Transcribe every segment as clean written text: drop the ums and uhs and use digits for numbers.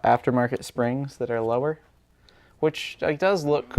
aftermarket springs that are lower, which like does look.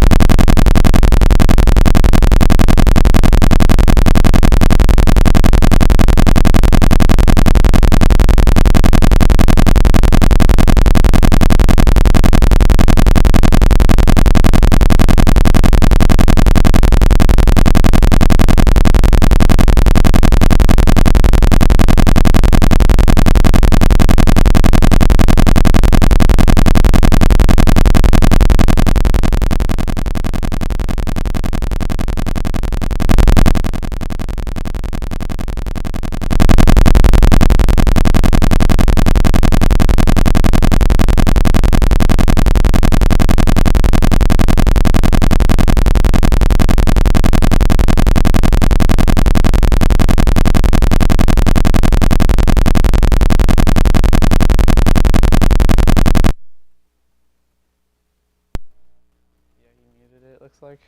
Looks like.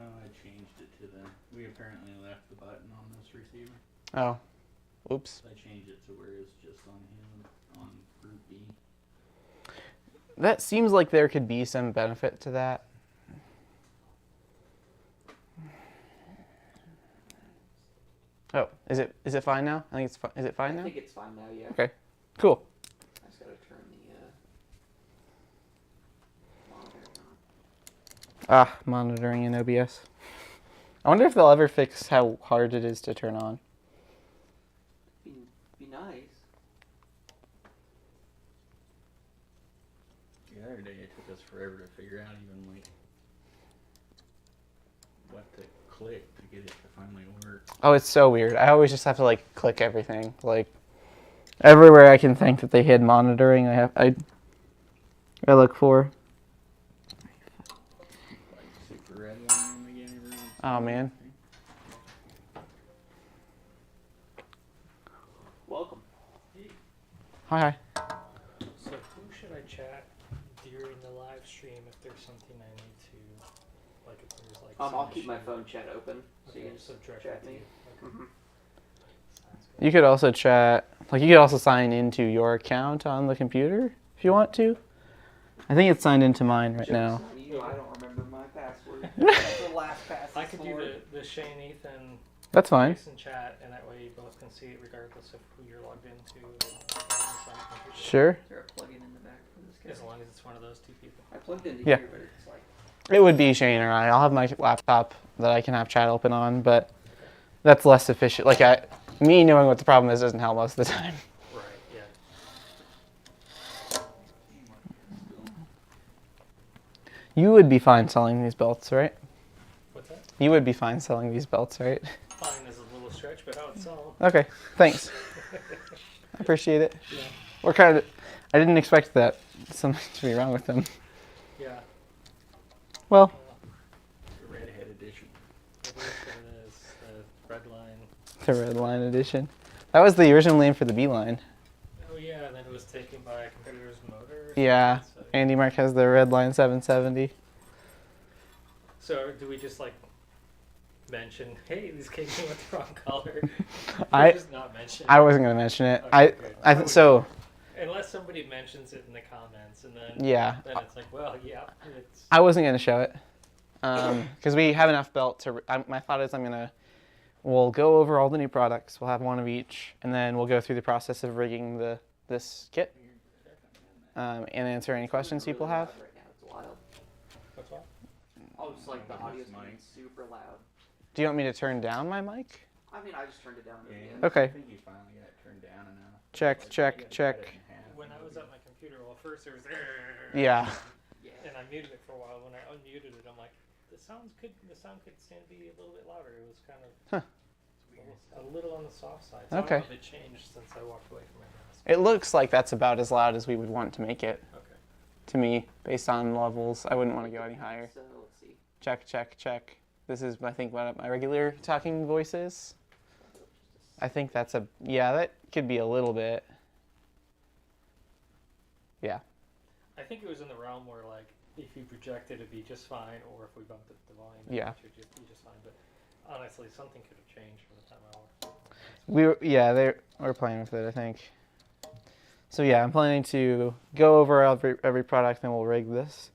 Oh, I changed it to we apparently left the button on this receiver. Oh, oops. I changed it to where it's just on him, on Group B. That seems like there could be some benefit to that. Oh, is it fine now? I think it's fine. Is it fine now? I think it's fine now, yeah. Okay, cool. I just gotta turn the monitor on. Monitoring in OBS. I wonder if they'll ever fix how hard it is to turn on. Be nice. The other day it took us forever to figure out even like what to click to get it to finally work. Oh, it's so weird. I always just have to like click everything. Like everywhere I can think that they hid monitoring, I look for. Super red line again, everyone. Oh man. Welcome. Hi. So who should I chat during the live stream if there's something I need to, like if there's like some I'll keep my issue? phone chat open so Okay, you can just so directly chat to me. you. Okay. Mm-hmm. Sounds good. You could also chat, like you could also sign into your account on the computer if you want to. I think it's signed into mine right now. You, I don't remember my password. That's the last pass. I could do the Shane Ethan That's fine. Jason chat, and that way you both can see it regardless of who you're logged into. Sure. Is there a plug-in in the back for this guy? As long as it's one of those two people. I plugged into Yeah. here, but it's like... It would be Shane or I. I'll have my laptop that I can have chat open on, but that's less efficient. Like me knowing what the problem is doesn't help most of the time. Right. Yeah. You would be fine selling these belts, right? What's that? You would be fine selling these belts, right? Fine is a little stretch, but how it's all. Okay, thanks. I appreciate it. Yeah. We're kind of. I didn't expect that something to be wrong with them. Yeah. Well, The redhead edition. It is what it is. The red line. the red line edition. That was the original name for the B line. Oh yeah, and then it was taken by a competitor's motor. Yeah, So, Andy Mark has the red line 770. so do we just like mention, hey, these came in with the wrong color? I- Or just not mention. I wasn't gonna mention it. Okay, good. So Unless somebody mentions it in the comments, and then yeah, then it's like, well, yeah, it's I wasn't gonna show it because we have enough belt to. My thought is we'll go over all the new products. We'll have one of each, and then we'll go through the process of rigging this kit and answer any questions people have. Right now, it's wild. what's that? Oh, it's like the This audio's mic. getting super loud. Do you want me to turn down my mic? I mean, I just turned it down to the Yeah. end. Okay. I think you finally got it turned down enough. Check, Like, check, you gotta check. cut it in half. When I was at my computer, well, first there was Yeah. Yeah. and I muted it for a while. When I unmuted it, I'm like, the sound could stand to be a little bit louder. It was kind of a little on the soft side. So Okay. I don't know if it changed since I walked away from my desk. It looks like that's about as loud as we would want to make it. Okay. To me, based on levels, I wouldn't want to go any higher. So, let's see. Check, check, check. This is, I think, what my regular talking voice is. I think that's that could be a little bit. Yeah. I think it was in the realm where, like, if you project it, it'd be just fine, or if we bumped up the volume, Yeah. it would just be just fine. But honestly, something could have changed from the time I walked away. We're playing with it, I think. So yeah, I'm planning to go over every product, and we'll rig this.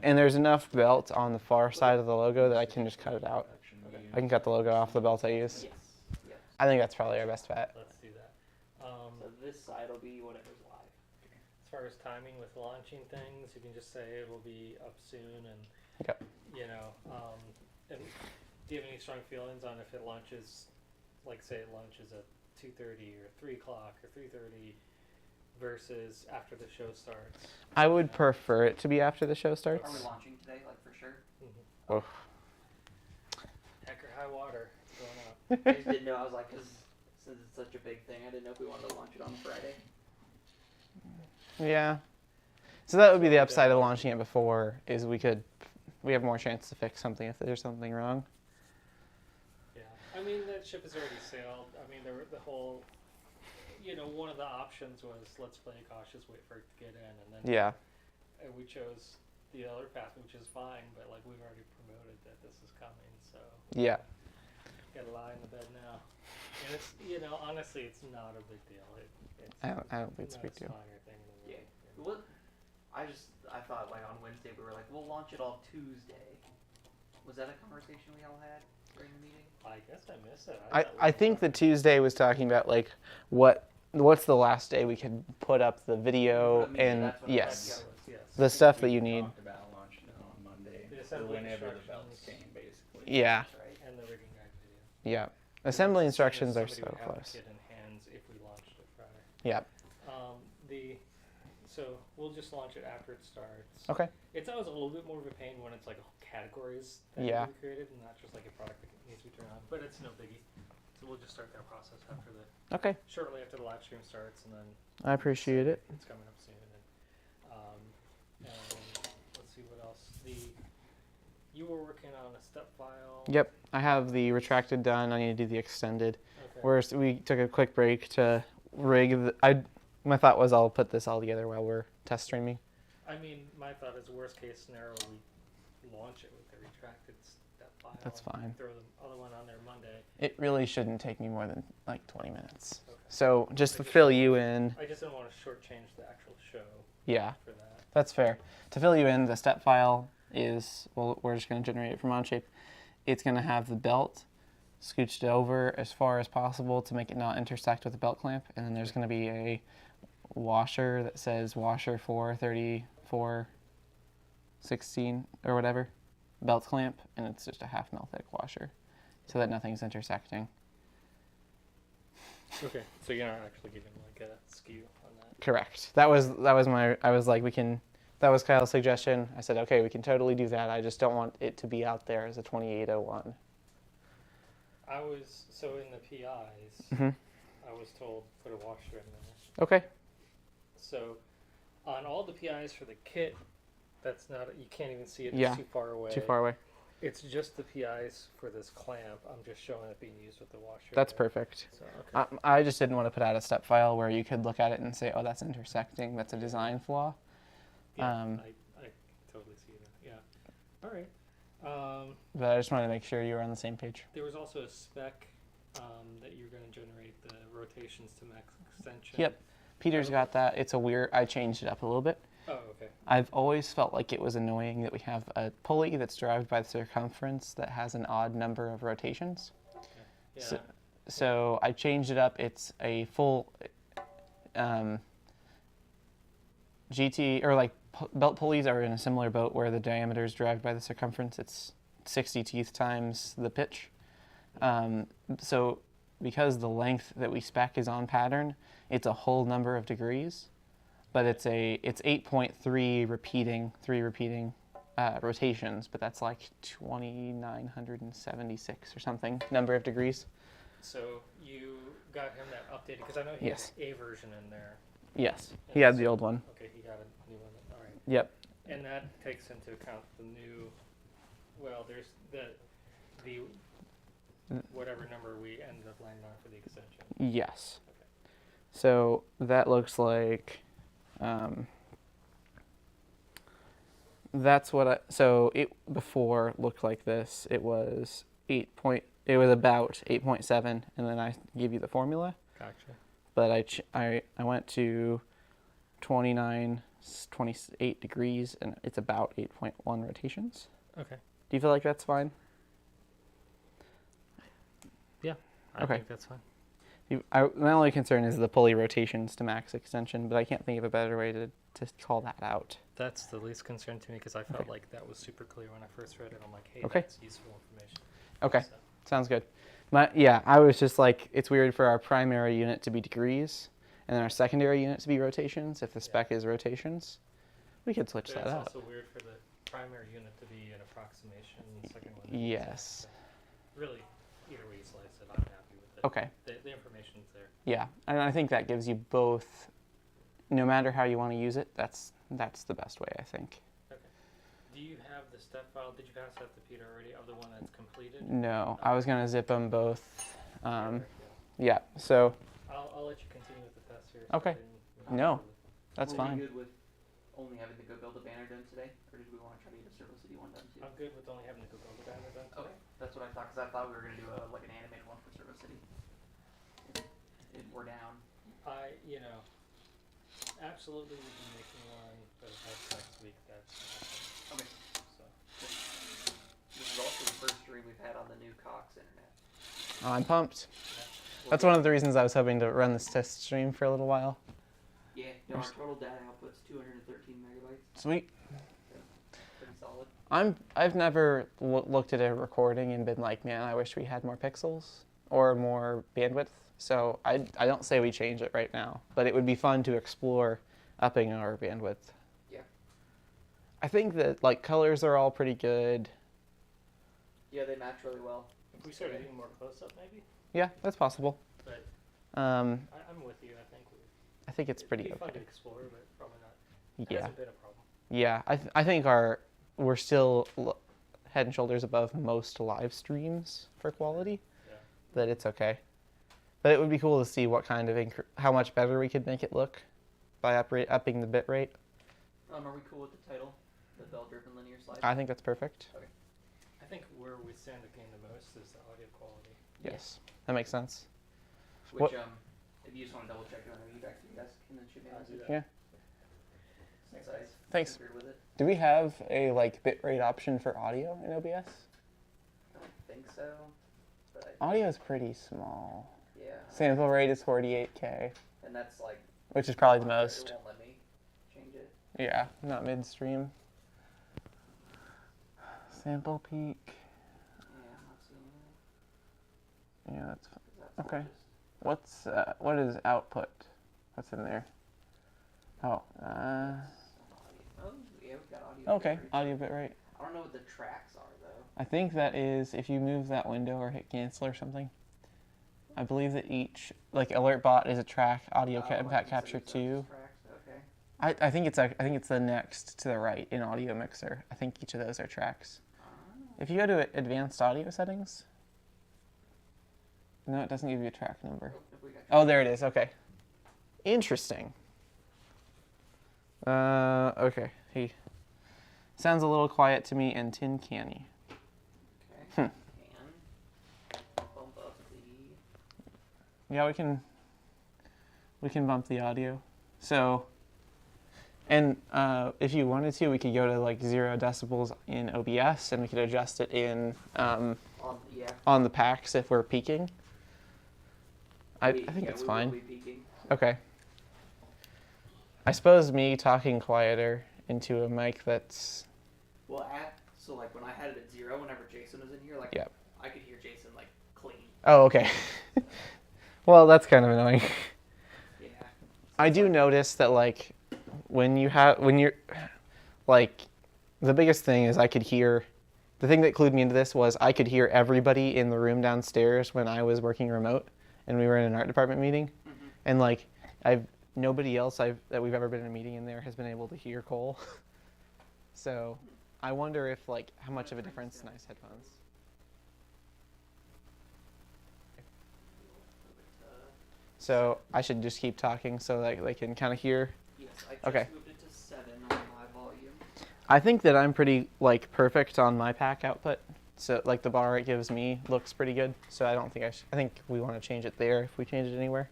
And there's enough belt on the far side of the logo that I can just cut it out. I can cut the logo off the belt I use. Yes. Yep. I think that's probably our best bet. Let's do that. So this side will be whatever's live. As far as timing with launching things, you can just say it will be up soon, and Yep. you know, and do you have any strong feelings on if it launches, like say it launches at 2:30 or 3 o'clock or 3:30 versus after the show starts? I would prefer it to be after the show Are we starts. launching today, like for sure? Oh. Heck or high water, it's going up. I just didn't know. I was like, because since it's such a big thing, I didn't know if we wanted to launch it on Friday. Yeah. So that would be the upside of launching it before, is we have more chance to fix something if there's something wrong. Yeah, I mean that ship has already sailed. I mean the whole, you know, one of the options was let's play it cautious, wait for it to get in, and then Yeah. we chose the other path, which is fine, but like we've already promoted that this is coming, so Yeah. gotta lie in the bed now. And it's, you know, honestly, it's not a big deal. It's I don't think it's a big deal. minor thing in the Yeah. world. What? I thought like on Wednesday we were like, we'll launch it all Tuesday. Was that a conversation we all had during the meeting? I guess I missed it. I think the Tuesday was talking about like what's the last day we could put up the video I mean, and that's what I yes, thought, Yes. the stuff that you need. Talked about launching it on Monday, The or assembly whenever the belts instructions. came, basically. Yeah. That's right. And the rigging guide video. Yeah. Assembly As soon as instructions are somebody so would have close. the kit in hands if we launched it Friday. Yeah. So we'll just launch it after it starts. Okay. It's always a little bit more of a pain when it's like categories that Yeah. we created and not just like a product that needs to be turned on. But it's no biggie. So we'll just start that process after Okay. shortly after the live stream starts, and then I appreciate it. it's coming up soon. And let's see what else. You were working on a step file. Yep. I have the retracted done. I need to do the extended. Okay. We took a quick break to rig. My thought was I'll put this all together while we're test streaming. I mean, my thought is worst case scenario, we launch it with the retracted step file. That's and fine. Throw the other one on there Monday. It really shouldn't take me more than like 20 minutes. Okay. So just to fill you in, I just didn't want to shortchange the actual show yeah, for that. that's fair. To fill you in, the step file is, well, we're just going to generate it from Onshape. It's going to have the belt scooched over as far as possible to make it not intersect with the belt clamp. And then there's going to be a washer that says washer 43416 or whatever, belt clamp, and it's just a half mil thick washer so that nothing's intersecting. Okay, so you're not actually giving like a skew on that. Correct. That was my, I was like, that was Kyle's suggestion. I said, okay, we can totally do that. I just don't want it to be out there as a 2801. So in the PIs, Mm-hmm. I was told put a washer in there. Okay. So on all the PIs for the kit, that's not, you can't even see it, Yeah, it's too far away. Too far away. It's just the PIs for this clamp. I'm just showing it being used with the washer. That's there. perfect. So, okay. I just didn't want to put out a step file where you could look at it and say, oh, that's intersecting. That's a design flaw. Yeah, Um, I totally see that. Yeah. All right. But I just wanted to make sure you were on the same page. There was also a spec that you're going to generate the rotations to max extension. Yep. Peter's got that. It's I changed it up a little bit. Oh, okay. I've always felt like it was annoying that we have a pulley that's derived by the circumference that has an odd number of rotations. Yeah. So I changed it up. It's a full GT, or like belt pulleys are in a similar boat where the diameter is derived by the circumference. It's 60 teeth times the pitch. So because the length that we spec is on pattern, it's a whole number of degrees, but it's 8.3 repeating rotations, but that's like 2,976 or something number of degrees. So you got him that updated, because I know he Yes. has a version in there. Yes, he had the old one. Okay, he got a new one. All right. Yep. And that takes into account the new, well, there's the whatever number we ended up landing on for the extension. Yes. Okay. So that looks like, that's what so it before looked like this. It was it was about 8.7, and then I give you the formula. Gotcha. But I went to 29, 28 degrees, and it's about 8.1 rotations. Okay. Do you feel like that's fine? I Okay. think that's fine. My only concern is the pulley rotations to max extension, but I can't think of a better way to call that out. That's the least concern to me because I felt Okay. like that was super clear when I first read it. I'm like, hey, Okay. that's useful information. Okay, So, sounds good. Yeah, I was just like, it's weird for our primary unit to be degrees, and then our secondary unit to be rotations. If the spec is rotations, we could switch but that it's out. also weird for the primary unit to be an approximation, the second one. Yes. So really, either way you slice it, I'm happy with it. Okay. The information's there. Yeah, and I think that gives you both, no matter how you want to use it, that's the best way, I think. Okay. Do you have the step file? Did you pass that to Peter already of the one that's completed? No, I was going to zip them both. Perfect, Yeah, so I'll let you continue with the test here. Okay. No. that's Were we fine. good with only having to go build a banner done today, or did we want to try to get a Servo City one done too? I'm good with only having to go build the banner done. Okay, that's what I thought, because I thought we were gonna do like an animated one for Servo City. If we're down. Absolutely we'll be making one, but if that's next week, that's awesome. Okay. So, This is also the first stream we've had on the new Cox internet. I'm pumped. yeah. That's one of the reasons I was hoping to run this test stream for a little while. Yeah, no, our total data output's 213 megabytes. Sweet. Pretty solid. I've never looked at a recording and been like, man, I wish we had more pixels or more bandwidth. So I don't say we change it right now, but it would be fun to explore upping our bandwidth. Yeah. I think that like colors are all pretty good. Yeah, they match really well. If we started doing more close-up, maybe. Yeah, that's possible. But Um, I'm with you. I think it's pretty It'd be fun to okay. explore, but probably not. It Yeah, hasn't been a problem. yeah. I think we're still head and shoulders above most live streams for quality. Yeah. That it's okay. But it would be cool to see what kind of how much better we could make it look by upping the bit rate. Are we cool with the title? The bell-driven linear slide? I think that's perfect. I think where we stand to gain the most is the audio quality. Yes, that makes sense. Which, what- if you just want to double check it on your back to your desk and then shoot me a I'll do message. that. Yeah. Thanks, guys. Thanks. Agreed with it. Do we have a like bit rate option for audio in OBS? I don't think so, but Audio is pretty small. yeah. Sample rate is 48K, And that's like, which is probably the it most. won't let me change it. Yeah, not midstream. Sample peak. Yeah, I'm not seeing it. Yeah, that's 'Cause that's Okay. just what is output? What's in there? Oh, Oh, yeah, we've got audio. okay, coverage. audio bit rate. I don't know what the tracks are though. I think that is if you move that window or hit cancel or something. I believe that each like alert bot is a track, audio Oh, I impact see capture those 2. Tracks. Okay. I think it's the next to the right in audio mixer. I think each of those are tracks. If you go to advanced audio settings, no, it doesn't give you a track number. Oh, if we got Oh, there it is. Okay. Interesting. Okay. He sounds a little quiet to me and tin canny. Okay. And bump up the. Yeah, we can bump the audio. So, and if you wanted to, we could go to like 0 decibels in OBS, and we could adjust it in Yeah. on the packs if we're peaking. I think yeah, it's we fine. Will be peaking. Okay. I suppose me talking quieter into a mic that's Well, so like when I had it at 0, whenever Jason was in here, like Yep. I could hear Jason like clean. oh okay. Well, that's kind of annoying. Yeah. I do notice that like when you're like the biggest thing is I could hear the thing that clued me into this was I could hear everybody in the room downstairs when I was working remote and we were in an art department meeting, and like nobody else that we've ever been in a meeting in there has been able to hear Cole. So I wonder if like how much of a difference nice headphones. So I should just keep talking so that they can kind of hear. Yes, I just Okay. moved it to 7 on my volume. I think that I'm pretty like perfect on my pack output. So like the bar it gives me looks pretty good. So I don't think I think we want to change it there if we change it anywhere.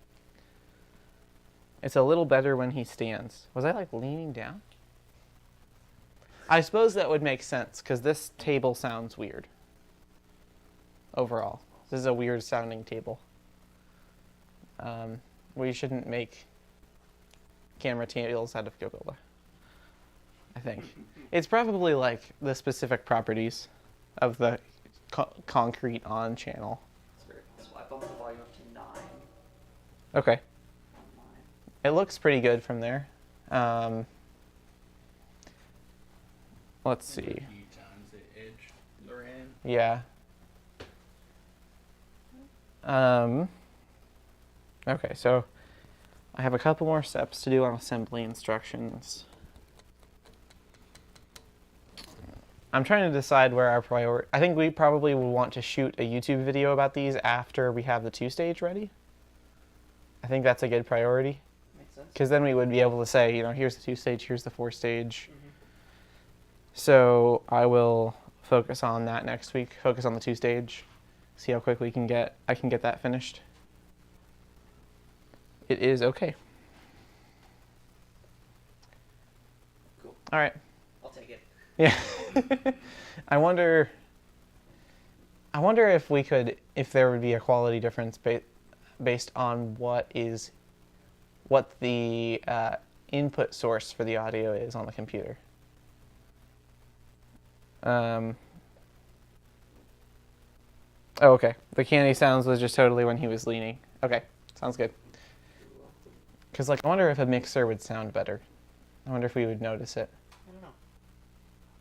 It's a little better when he stands. Was I like leaning down? I suppose that would make sense because this table sounds weird. Overall, this is a weird sounding table. We shouldn't make camera tables out of Gogola. I think it's probably like the specific properties of the concrete on channel. So I bumped the volume up to 9 Okay, on mine. it looks pretty good from there. Let's see. A few times the edge ran. Yeah. Okay, so I have a couple more steps to do on assembly instructions. I'm trying to decide where our priority. I think we probably will want to shoot a YouTube video about these after we have the 2-stage ready. I think that's a good priority Makes sense. because then we would be able to say, you know, here's the 2-stage, here's the 4-stage. Mhm. So I will focus on that next week. Focus on the 2-stage. See how quick I can get that finished. It is okay. Cool. All right. I'll take it. Yeah. I wonder if there would be a quality difference based on what the input source for the audio is on the computer. Oh, okay. The candy sounds was just totally when he was leaning. Okay, sounds good. Because, like, I wonder if a mixer would sound better. I wonder if we would notice it. I don't know.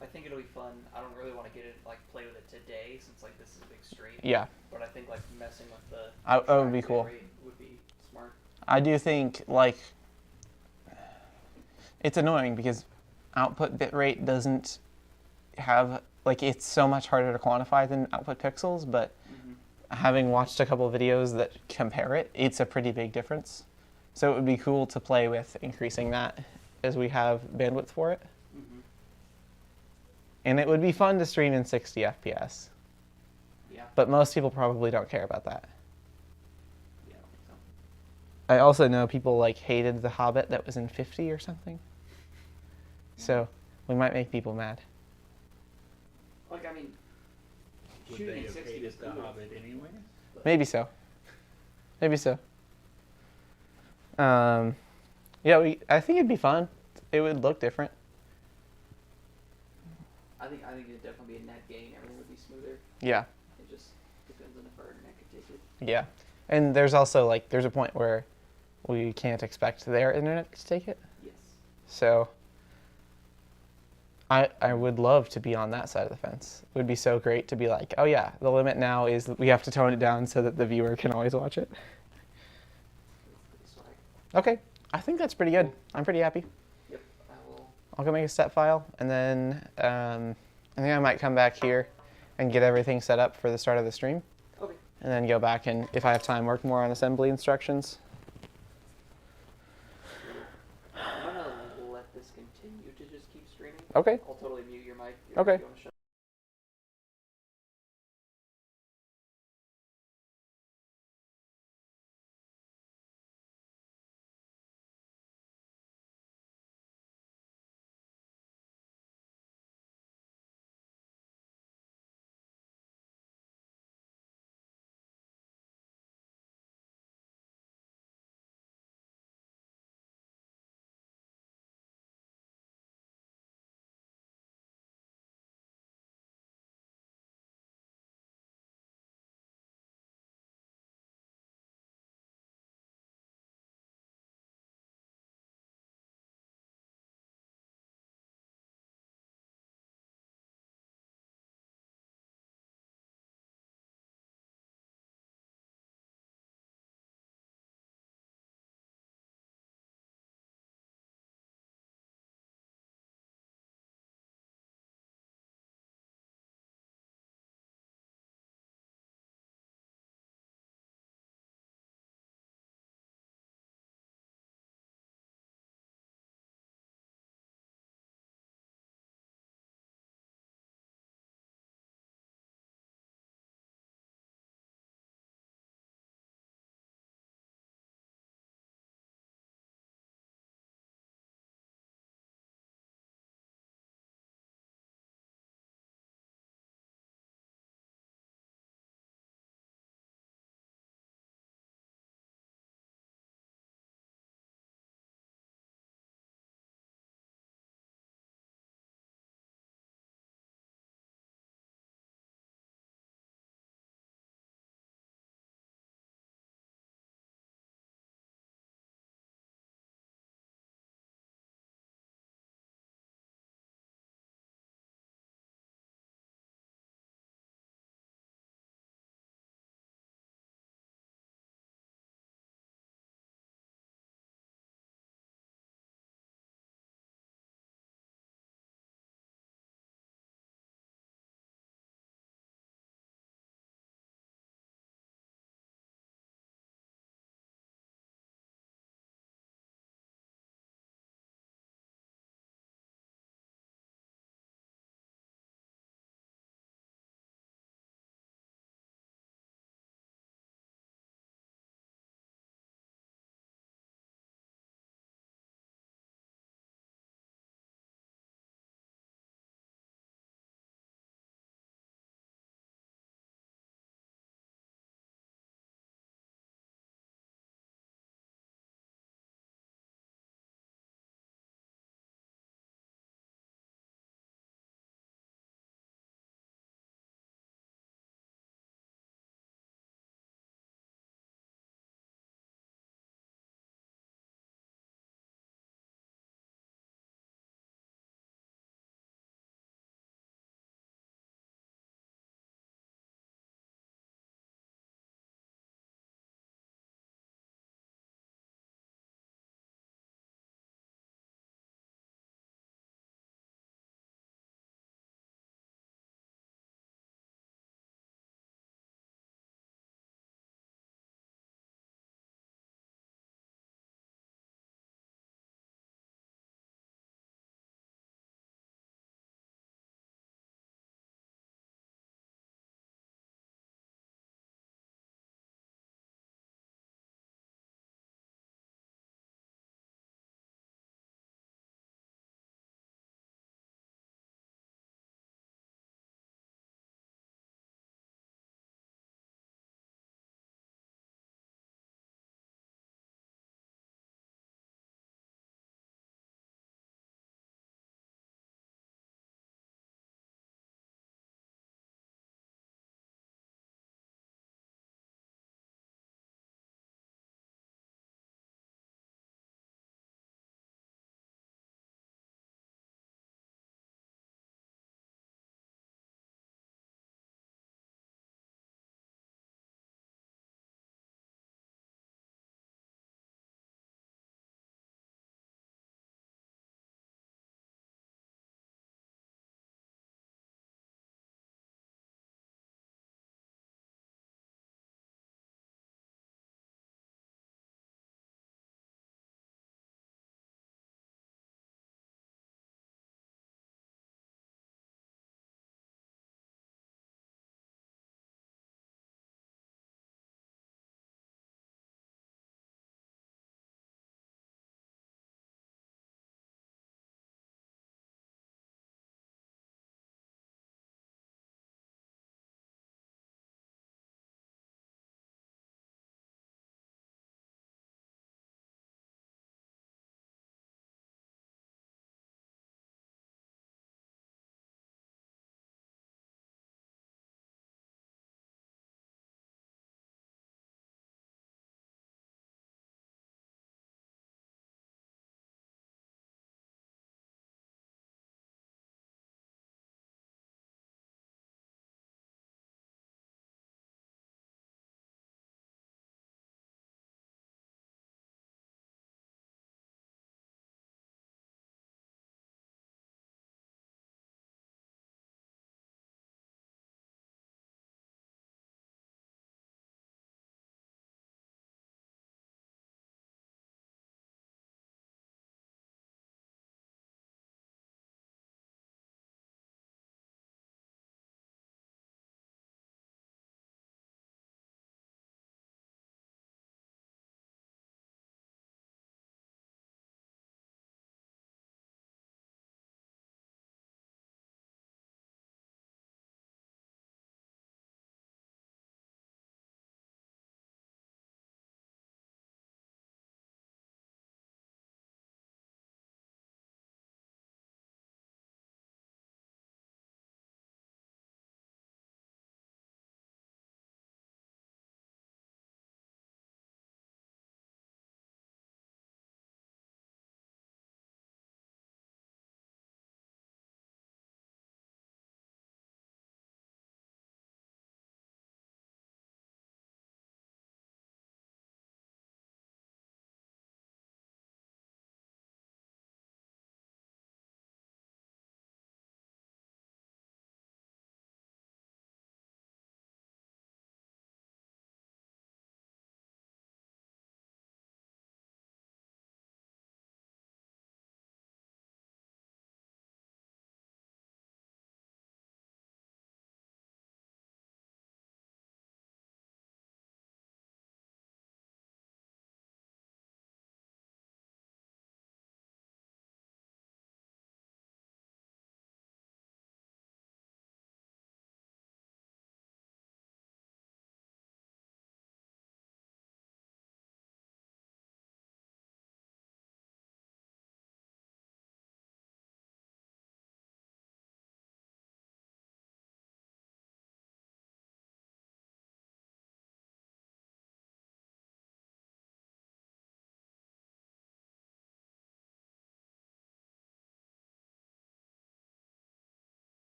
I think it'll be fun. I don't really want to get it play with it today since this is a big straight. Yeah, But I think messing with the that would be track cool. rate would be smart. I do think, it's annoying because output bitrate doesn't have, it's so much harder to quantify than output pixels, but having watched a couple of videos that compare it, it's a pretty big difference. So it would be cool to play with increasing that as we have bandwidth for it. Mm-hmm. And it would be fun to stream in 60 FPS. Yeah. But most people probably don't care about that. Yeah, I don't think so. I also know people hated The Hobbit that was in 50 or something. So we might make people mad. Would Shooting they in have 60 hated is the cool. Hobbit anyway? Maybe so. Maybe so. Yeah, I think it'd be fun. It would look different. I think it'd definitely be a net gain. Everything would be smoother. Yeah. It just depends on if our internet could take it. Yeah. And there's also there's a point where we can't expect their internet to take it. Yes. So I would love to be on that side of the fence. It would be so great to be like, oh yeah, the limit now is that we have to tone it down so that the viewer can always watch it. That's pretty swag. Okay, I think that's pretty good. I'm pretty happy. Yep. I will. I'll go make a step file, and then I think I might come back here and get everything set up for the start of the stream, Okay. and then go back and, if I have time, work more on assembly instructions. I'm gonna let this continue to just keep streaming. Okay. I'll totally mute your mic. Okay. If you want to shut